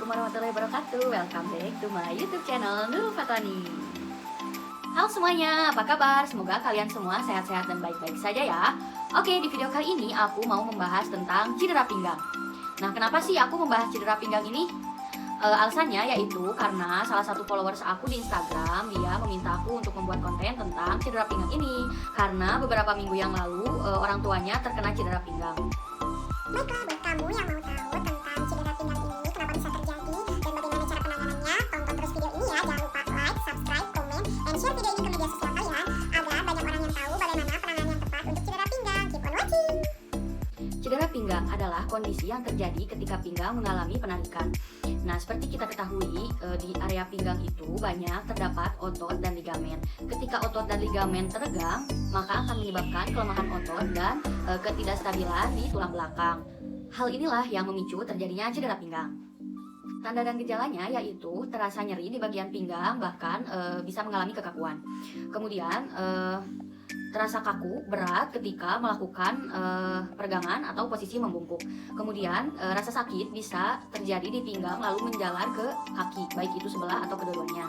Assalamualaikum warahmatullahi wabarakatuh. Welcome back to my YouTube channel Nurul Fatani. Halo semuanya, apa kabar? Semoga kalian semua sehat-sehat dan baik-baik saja ya. Oke, di video kali ini aku mau membahas tentang cedera pinggang. Nah, kenapa sih aku membahas cedera pinggang ini? Alasannya yaitu karena salah satu followers aku di Instagram, dia meminta aku untuk membuat konten tentang cedera pinggang ini. Karena beberapa minggu yang lalu orang tuanya terkena cedera pinggang. Baiklah, buat kamu yang mau tahu tentang cedera pinggang ini, kenapa bisa terjadi, dan bagaimana cara penanganannya, tonton terus video ini ya. Jangan lupa like, subscribe, komen, dan share video ini ke media sosial kalian, agar banyak orang yang tahu bagaimana penanganan yang tepat untuk cedera pinggang. Keep on watching! Cedera pinggang adalah kondisi yang terjadi ketika pinggang mengalami penarikan. Nah, seperti kita ketahui, di area pinggang itu banyak terdapat otot dan ligamen. Ketika otot dan ligamen teregang, maka akan menyebabkan kelemahan otot dan ketidakstabilan di tulang belakang. Hal inilah yang memicu terjadinya cedera pinggang. Tanda dan gejalanya yaitu terasa nyeri di bagian pinggang, bahkan bisa mengalami kekakuan. Kemudian terasa kaku, berat ketika melakukan peregangan atau posisi membungkuk. Kemudian rasa sakit bisa terjadi di pinggang lalu menjalar ke kaki, baik itu sebelah atau kedua-duanya.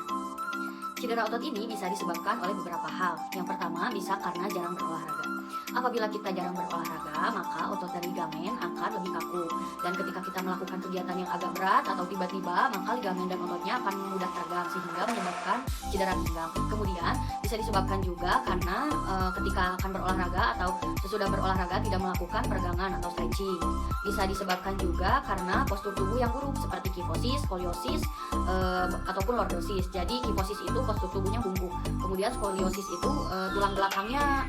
Cedera otot ini bisa disebabkan oleh beberapa hal. Yang pertama, bisa karena jarang berolahraga. Apabila kita jarang berolahraga, maka otot dan ligamen akan lebih kaku. Dan ketika kita melakukan kegiatan yang agak berat atau tiba-tiba, maka ligamen dan ototnya akan mudah teregang sehingga menyebabkan cedera pinggang. Kemudian bisa disebabkan juga karena ketika akan berolahraga atau sesudah berolahraga tidak melakukan peregangan atau stretching. Bisa disebabkan juga karena postur tubuh yang buruk seperti kifosis, skoliosis, ataupun lordosis. Jadi kifosis itu postur tubuhnya bungkuk. Kemudian skoliosis itu tulang belakangnya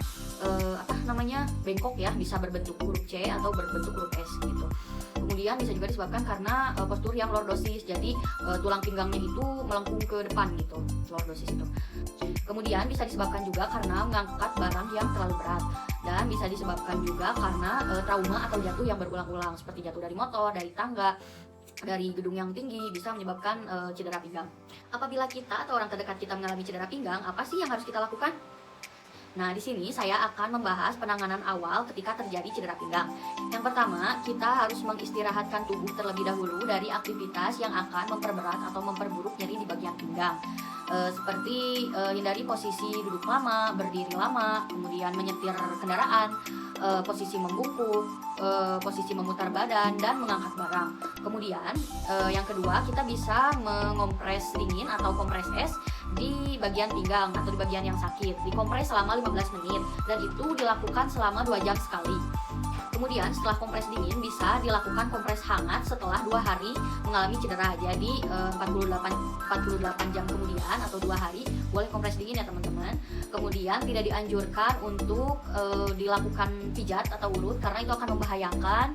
bengkok ya, bisa berbentuk huruf C atau berbentuk huruf S gitu. Kemudian bisa juga disebabkan karena postur yang lordosis, jadi tulang pinggangnya itu melengkung ke depan gitu, lordosis itu. Kemudian bisa disebabkan juga karena mengangkat barang yang terlalu berat, dan bisa disebabkan juga karena trauma atau jatuh yang berulang-ulang seperti jatuh dari motor, dari tangga, dari gedung yang tinggi, bisa menyebabkan cedera pinggang. Apabila kita atau orang terdekat kita mengalami cedera pinggang, apa sih yang harus kita lakukan? Nah, di sini saya akan membahas penanganan awal ketika terjadi cedera pinggang. Yang pertama, kita harus mengistirahatkan tubuh terlebih dahulu dari aktivitas yang akan memperberat atau memperburuk nyeri di bagian pinggang. Seperti hindari posisi duduk lama, berdiri lama, kemudian menyetir kendaraan, posisi membungkuk, posisi memutar badan, dan mengangkat barang. Kemudian yang kedua, kita bisa mengompres dingin atau kompres es di bagian pinggang atau di bagian yang sakit. Dikompres selama 15 menit dan itu dilakukan selama 2 jam sekali. Kemudian setelah kompres dingin bisa dilakukan kompres hangat setelah 2 hari mengalami cedera. Jadi 48 jam kemudian atau 2 hari boleh kompres dingin ya teman-teman. Kemudian tidak dianjurkan untuk dilakukan pijat atau urut karena itu akan membahayakan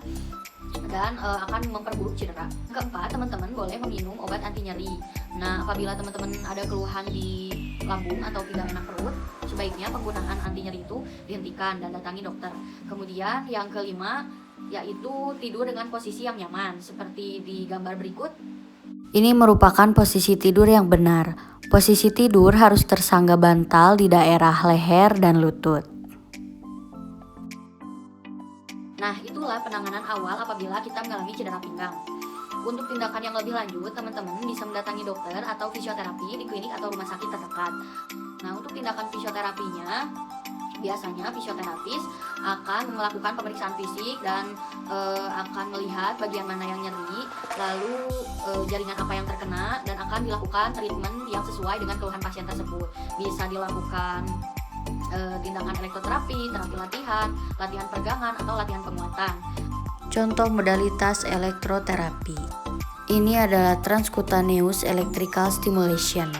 dan akan memperburuk cedera. Keempat, teman-teman boleh meminum obat anti nyeri. Nah, apabila teman-teman ada keluhan di lambung atau tidak enak perut, sebaiknya penggunaan anti nyeri itu dihentikan dan datangi dokter. Kemudian yang kelima, yaitu tidur dengan posisi yang nyaman, seperti di gambar berikut. Ini merupakan posisi tidur yang benar. Posisi tidur harus tersangga bantal di daerah leher dan lutut. Nah, itulah penanganan awal apabila kita mengalami cedera pinggang. Untuk tindakan yang lebih lanjut, teman-teman bisa mendatangi dokter atau fisioterapi di klinik atau rumah sakit terdekat. Nah, untuk tindakan fisioterapinya, biasanya fisioterapis akan melakukan pemeriksaan fisik dan akan melihat bagian mana yang nyeri, lalu jaringan apa yang terkena, dan akan dilakukan treatment yang sesuai dengan keluhan pasien tersebut. Bisa dilakukan tindakan elektroterapi, terapi latihan, latihan peregangan, atau latihan penguatan. Contoh modalitas elektroterapi. Ini adalah transcutaneous electrical stimulation.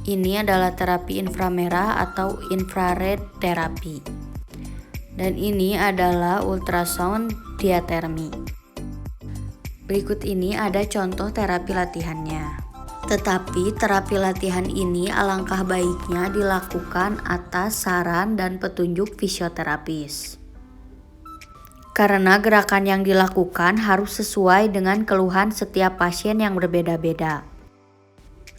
Ini adalah terapi inframerah atau infrared terapi. Dan ini adalah ultrasound diatermi. Berikut ini ada contoh terapi latihannya. Tetapi terapi latihan ini alangkah baiknya dilakukan atas saran dan petunjuk fisioterapis. Karena gerakan yang dilakukan harus sesuai dengan keluhan setiap pasien yang berbeda-beda.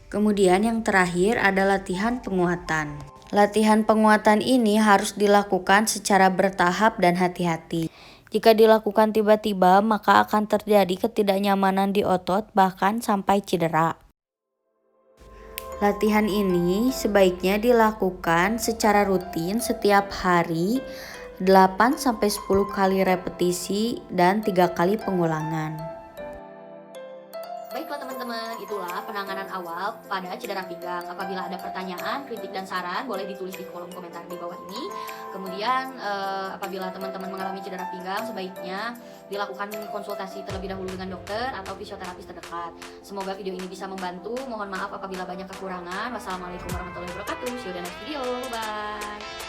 Kemudian yang terakhir ada latihan penguatan. Latihan penguatan ini harus dilakukan secara bertahap dan hati-hati. Jika dilakukan tiba-tiba, maka akan terjadi ketidaknyamanan di otot, bahkan sampai cedera. Latihan ini sebaiknya dilakukan secara rutin setiap hari 8-10 kali repetisi dan 3 kali pengulangan. Baiklah teman-teman, itulah penanganan awal pada cedera pinggang. Apabila ada pertanyaan, kritik, dan saran, boleh ditulis di kolom komentar di bawah ini. Kemudian apabila teman-teman mengalami cedera pinggang, sebaiknya dilakukan konsultasi terlebih dahulu dengan dokter atau fisioterapis terdekat. Semoga video ini bisa membantu. Mohon maaf apabila banyak kekurangan. Wassalamualaikum warahmatullahi wabarakatuh. See you in the next video. Bye.